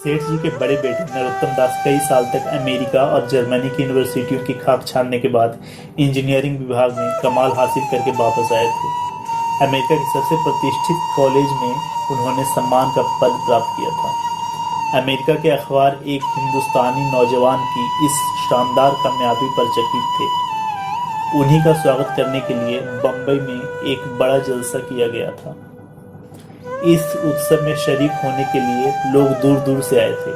सेठ जी के बड़े बेटे नरोत्तम दास कई साल तक अमेरिका और जर्मनी की यूनिवर्सिटियों की खाक छानने के बाद इंजीनियरिंग विभाग में कमाल हासिल करके वापस आए थे। अमेरिका के सबसे प्रतिष्ठित कॉलेज में उन्होंने सम्मान का पद प्राप्त किया था। अमेरिका के अखबार एक हिंदुस्तानी नौजवान की इस शानदार कामयाबी पर चकित थे। उन्हीं का स्वागत करने के लिए बम्बई में एक बड़ा जलसा किया गया था। इस उत्सव में शरीक होने के लिए लोग दूर दूर से आए थे।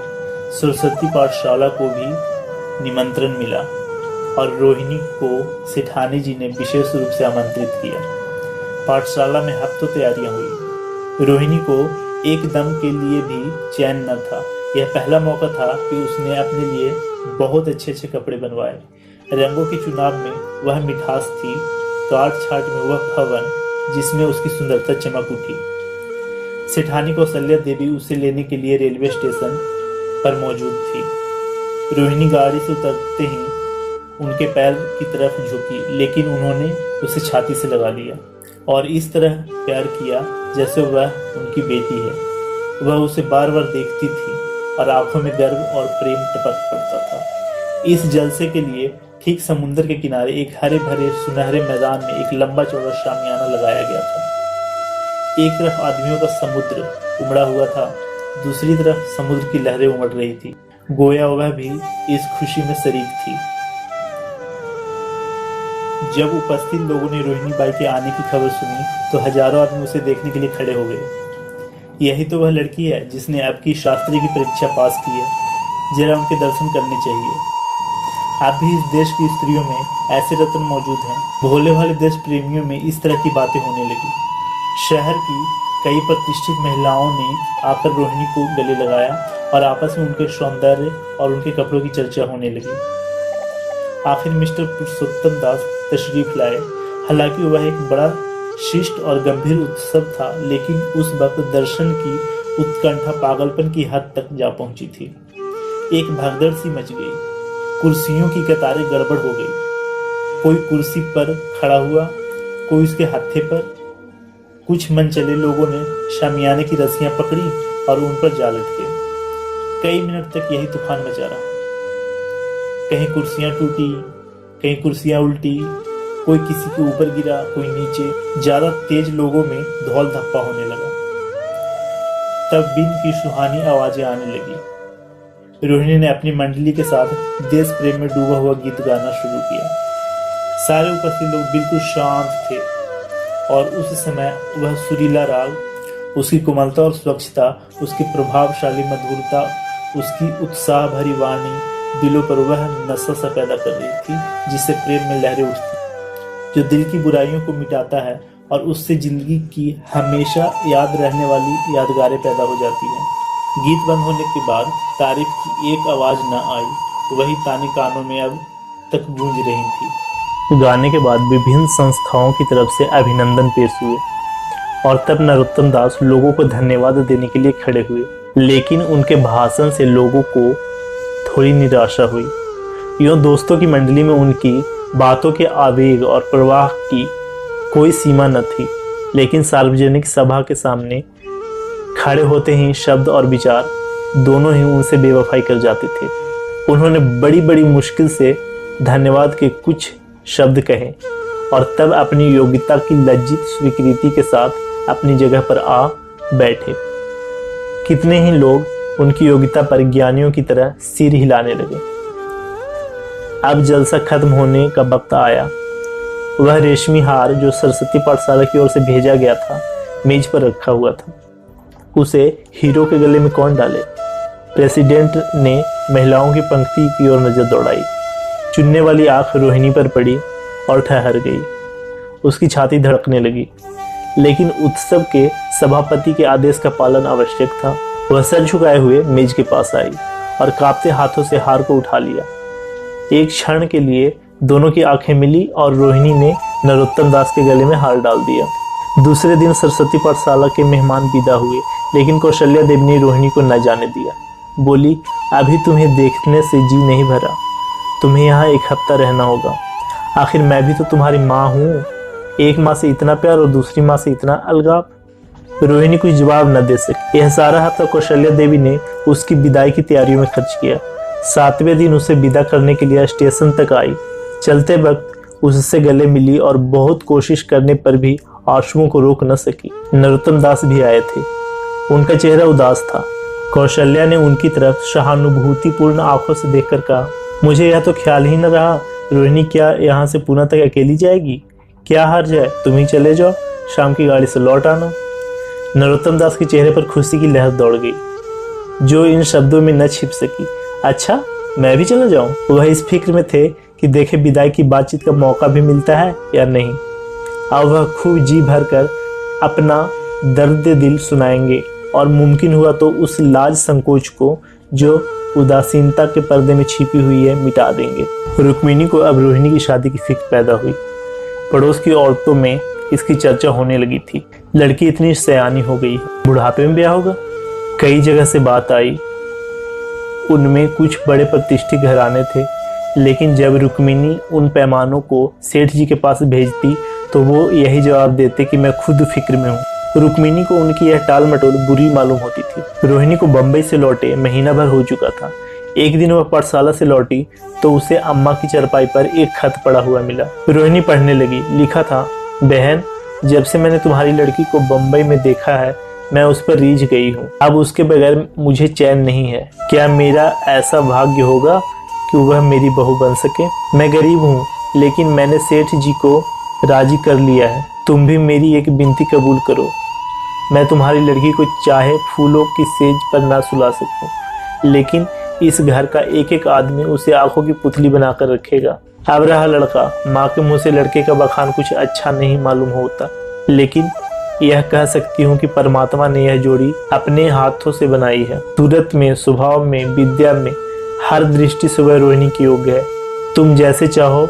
सरस्वती पाठशाला को भी निमंत्रण मिला और रोहिणी को सेठानी जी ने विशेष रूप से आमंत्रित किया। पाठशाला में हफ्तों तैयारियां हुई। रोहिणी को एक दम के लिए भी चैन न था। यह पहला मौका था कि उसने अपने लिए बहुत अच्छे अच्छे कपड़े बनवाए। रंगों के चुनाव में वह मिठास थी, काट छाट में वह भवन जिसमें उसकी सुंदरता चमक उठी। सेठानी कौशल्या देवी उसे लेने के लिए रेलवे स्टेशन पर मौजूद थी। रोहिणी गाड़ी से उतरते ही उनके पैर की तरफ झुकी, लेकिन उन्होंने उसे छाती से लगा लिया और इस तरह प्यार किया जैसे वह उनकी बेटी है। वह उसे बार बार देखती थी और आंखों में गर्व और प्रेम टपक पड़ता था। इस जलसे के लिए ठीक समुद्र के किनारे एक हरे भरे सुनहरे मैदान में एक लंबा चौड़ा शामियाना लगाया गया था। एक तरफ आदमियों का समुद्र उमड़ा हुआ था, दूसरी तरफ समुद्र की लहरें उमड़ रही थी। गोया वह भी इस खुशी में शरीक थी। जब उपस्थित लोगों ने रोहिणी बाई के आने की खबर सुनी तो हजारों आदमी उसे देखने के लिए खड़े हो गए। यही तो वह लड़की है जिसने अब की शास्त्री की परीक्षा पास की है। जरा उनके दर्शन करने चाहिए। अब भी इस देश की स्त्रियों में ऐसे रत्न मौजूद हैं। भोले भाले देश प्रेमियों में इस तरह की बातें होने लगी। शहर की कई प्रतिष्ठित महिलाओं ने आकर रोहिणी को गले लगाया और आपस में उनके सौंदर्य और उनके कपड़ों की चर्चा होने लगी। आखिर मिस्टर पुरुषोत्तम दास तशरीफ लाए। हालांकि वह एक बड़ा शिष्ट और गंभीर उत्सव था, लेकिन उस वक्त दर्शन की उत्कंठा पागलपन की हद तक जा पहुंची थी। एक भगदड़ सी मच गई। कुर्सियों की कतारें गड़बड़ हो गई। कोई कुर्सी पर खड़ा हुआ, कोई उसके हत्थे पर। कुछ मनचले लोगों ने शामियाने की रस्सियां पकड़ी और उन पर जा लटके। कई मिनट तक यही तूफान मचा रहा। कहीं कुर्सियां टूटी, कहीं कुर्सियां उल्टी, कोई किसी के ऊपर गिरा, कोई नीचे। ज्यादा तेज लोगों में धौल धप्पा होने लगा। तब बिन की सुहानी आवाजें आने लगी। रोहिणी ने अपनी मंडली के साथ देश प्रेम में डूबा हुआ गीत गाना शुरू किया। सारे उपस्थित लोग बिल्कुल शांत थे और उस समय वह सुरीला राग, उसकी कोमलता और स्वच्छता, उसकी प्रभावशाली मधुरता, उसकी उत्साह भरी वाणी दिलों पर वह नशा सा पैदा कर रही थी जिससे प्रेम में लहरें उठती, जो दिल की बुराइयों को मिटाता है और उससे जिंदगी की हमेशा याद रहने वाली यादगारें पैदा हो जाती हैं। गीत बंद होने के बाद तारीफ की एक आवाज न आई। वही ताने कानों में अब तक गूंज रही थी। गाने के बाद विभिन्न संस्थाओं की तरफ से अभिनंदन पेश हुए और तब नरोत्तम दास लोगों को धन्यवाद देने के लिए खड़े हुए, लेकिन उनके भाषण से लोगों को थोड़ी निराशा हुई। यूं दोस्तों की मंडली में उनकी बातों के आवेग और प्रवाह की कोई सीमा न थी, लेकिन सार्वजनिक सभा के सामने खड़े होते ही शब्द और विचार दोनों ही उनसे बेवफाई कर जाते थे। उन्होंने बड़ी बड़ी मुश्किल से धन्यवाद के कुछ शब्द कहे और तब अपनी योग्यता की लज्जित स्वीकृति के साथ अपनी जगह पर आ बैठे। कितने ही लोग उनकी योग्यता पर ज्ञानियों की तरह सिर हिलाने लगे। अब जलसा खत्म होने का वक्त आया। वह रेशमी हार जो सरस्वती पाठशाला की ओर से भेजा गया था मेज पर रखा हुआ था। उसे हीरो के गले में कौन डाले? प्रेसिडेंट ने महिलाओं की पंक्ति की ओर नजर दौड़ाई। चुनने वाली आंख रोहिणी पर पड़ी और ठहर गई। उसकी छाती धड़कने लगी, लेकिन उत्सव के सभापति के आदेश का पालन आवश्यक था। वह सर झुकाए हुए मेज के पास आई और कांपते हाथों से हार को उठा लिया। एक क्षण के लिए दोनों की आंखें मिली और रोहिणी ने नरोत्तम दास के गले में हार डाल दिया। दूसरे दिन सरस्वती पाठशाला के मेहमान विदा हुए, लेकिन कौशल्या देवी ने रोहिणी को न जाने दिया। बोली, अभी तुम्हें देखने से जी नहीं भरा, तुम्हें यहाँ एक हफ्ता रहना होगा। आखिर मैं भी तो तुम्हारी माँ हूँ। एक माँ से इतना प्यार और दूसरी माँ से इतना अलगाव। रोहिणी कुछ जवाब न दे सकी। यह सारा हफ्ता कौशल्या देवी ने उसकी विदाई की तैयारियों में खर्च किया। 7वें दिन उसे विदा करने के लिए स्टेशन तक आई। चलते वक्त उससे गले मिली और बहुत कोशिश करने पर भी आंसुओं को रोक न सकी। नरोत्तम दास भी आए थे। उनका चेहरा उदास था। कौशल्या ने उनकी तरफ सहानुभूतिपूर्ण आंखों से देखकर कहा, मुझे यह तो ख्याल ही न रहा रोहिणी क्या यहाँ से पुणे तक अकेली जाएगी। क्या हर्ज है, तुम ही चले जाओ, शाम की गाड़ी से लौट आना। नरोत्तम दास के चेहरे पर खुशी की लहर दौड़ गई, जो इन शब्दों में न छिप सकी। अच्छा, मैं भी चला जाऊं? वह इस फिक्र में थे कि देखे विदाई की बातचीत का मौका भी मिलता है या नहीं। अब वह खूब जी भरकर अपना दर्द दिल सुनाएंगे और मुमकिन हुआ तो उस लाज संकोच को जो उदासीनता के पर्दे में छिपी हुई है मिटा देंगे। रुक्मिणी को अब रोहिणी की शादी की फिक्र पैदा हुई। पड़ोस की औरतों में इसकी चर्चा होने लगी थी। लड़की इतनी सयानी हो गई है, बुढ़ापे में ब्याह होगा। कई जगह से बात आई। उनमें कुछ बड़े प्रतिष्ठित घराने थे, लेकिन जब रुक्मिणी उन पैमानों को सेठ जी के पास भेजती तो वो यही जवाब देते कि मैं खुद फिक्र में हूँ। रुक्मिणी को उनकी यह टाल मटोल बुरी मालूम होती थी। रोहिणी को बम्बई से लौटे महीना भर हो चुका था। एक दिन वह पाठशाला से लौटी तो उसे अम्मा की चरपाई पर एक खत पड़ा हुआ मिला। रोहिणी पढ़ने लगी। लिखा था, बहन, जब से मैंने तुम्हारी लड़की को बम्बई में देखा है मैं उस पर रीझ गई हूँ। अब उसके बगैर मुझे चैन नहीं है। क्या मेरा ऐसा भाग्य होगा कि वह मेरी बहू बन सके? मैं गरीब हूँ, लेकिन मैंने सेठ जी को राजी कर लिया है। तुम भी मेरी एक विनती कबूल करो। मैं तुम्हारी लड़की को चाहे फूलों की सेज पर ना सुला सकूं, लेकिन इस घर का एक एक आदमी उसे आंखों की पुतली बनाकर रखेगा। अब रहा लड़का, माँ के मुंह से लड़के का बखान कुछ अच्छा नहीं मालूम होता, लेकिन यह कह सकती हूँ कि परमात्मा ने यह जोड़ी अपने हाथों से बनाई है। सूरत में, स्वभाव में, विद्या में, हर दृष्टि से वह रोहिणी की योग्य है। तुम जैसे चाहो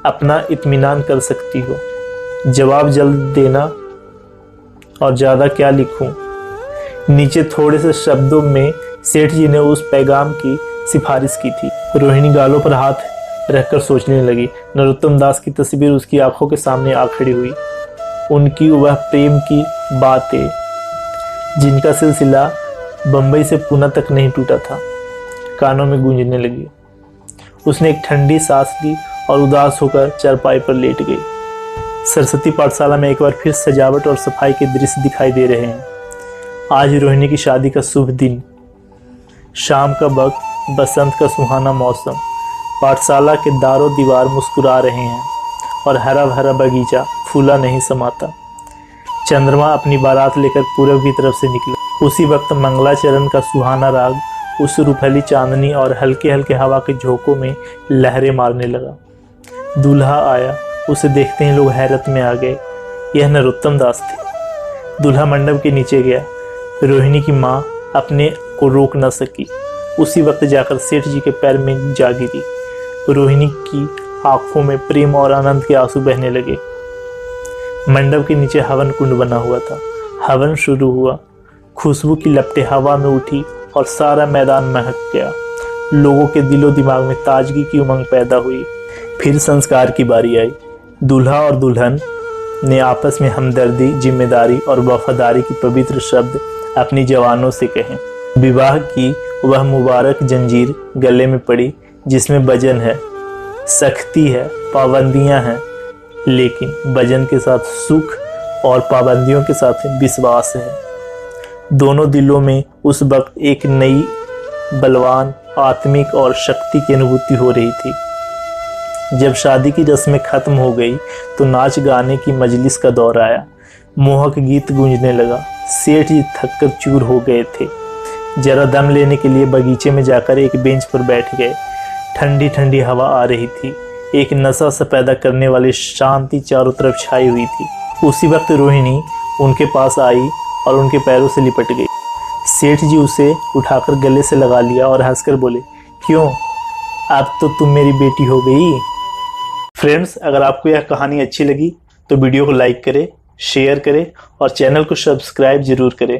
अपना इत्मीनान कर सकती हो। जवाब जल्द देना, और ज्यादा क्या लिखूं। नीचे थोड़े से शब्दों में सेठ जी ने उस पैगाम की सिफारिश की थी। रोहिणी गालों पर हाथ रखकर सोचने लगी। नरोत्तम दास की तस्वीर उसकी आंखों के सामने आ खड़ी हुई। उनकी वह प्रेम की बातें जिनका सिलसिला बंबई से पुणे तक नहीं टूटा था, कानों में गूंजने लगी। उसने एक ठंडी सांस ली और उदास होकर चारपाई पर लेट गई। सरस्वती पाठशाला में एक बार फिर सजावट और सफाई के दृश्य दिखाई दे रहे हैं। आज रोहिणी की शादी का शुभ दिन, शाम का वक्त, बसंत का सुहाना मौसम। पाठशाला के दारों दीवार मुस्कुरा रहे हैं और हरा भरा बगीचा फूला नहीं समाता। चंद्रमा अपनी बारात लेकर पूरब की तरफ से निकला। उसी वक्त मंगलाचरण का सुहाना राग उस रूपहली चांदनी और हल्के हल्के हवा के झोंकों में लहरें मारने लगा। दूल्हा आया। उसे देखते ही लोग हैरत में आ गए। यह नरोत्तम दास थे। दूल्हा मंडप के नीचे गया। रोहिणी की माँ अपने को रोक न सकी। उसी वक्त जाकर सेठ जी के पैर में जा गिरी। रोहिणी की आंखों में प्रेम और आनंद के आंसू बहने लगे। मंडप के नीचे हवन कुंड बना हुआ था। हवन शुरू हुआ। खुशबू की लपटें हवा में उठी और सारा मैदान महक गया। लोगों के दिलो दिमाग में ताजगी की उमंग पैदा हुई। फिर संस्कार की बारी आई। दूल्हा और दुल्हन ने आपस में हमदर्दी, जिम्मेदारी और वफादारी की पवित्र शब्द अपनी जवानों से कहे। विवाह की वह मुबारक जंजीर गले में पड़ी जिसमें वजन है, सख्ती है, पाबंदियां हैं, लेकिन वजन के साथ सुख और पाबंदियों के साथ विश्वास है। दोनों दिलों में उस वक्त एक नई बलवान आत्मिक और शक्ति की अनुभूति हो रही थी। जब शादी की रस्में खत्म हो गई तो नाच गाने की मजलिस का दौर आया। मोहक गीत गूंजने लगा। सेठ जी थककर चूर हो गए थे। जरा दम लेने के लिए बगीचे में जाकर एक बेंच पर बैठ गए। ठंडी ठंडी हवा आ रही थी। एक नशा सा पैदा करने वाली शांति चारों तरफ छाई हुई थी। उसी वक्त रोहिणी उनके पास आई और उनके पैरों से लिपट गई। सेठ जी उसे उठाकर गले से लगा लिया और हंसकर बोले, क्यों, अब तो तुम मेरी बेटी हो गई। फ्रेंड्स, अगर आपको यह कहानी अच्छी लगी तो वीडियो को लाइक करें, शेयर करें और चैनल को सब्सक्राइब जरूर करें।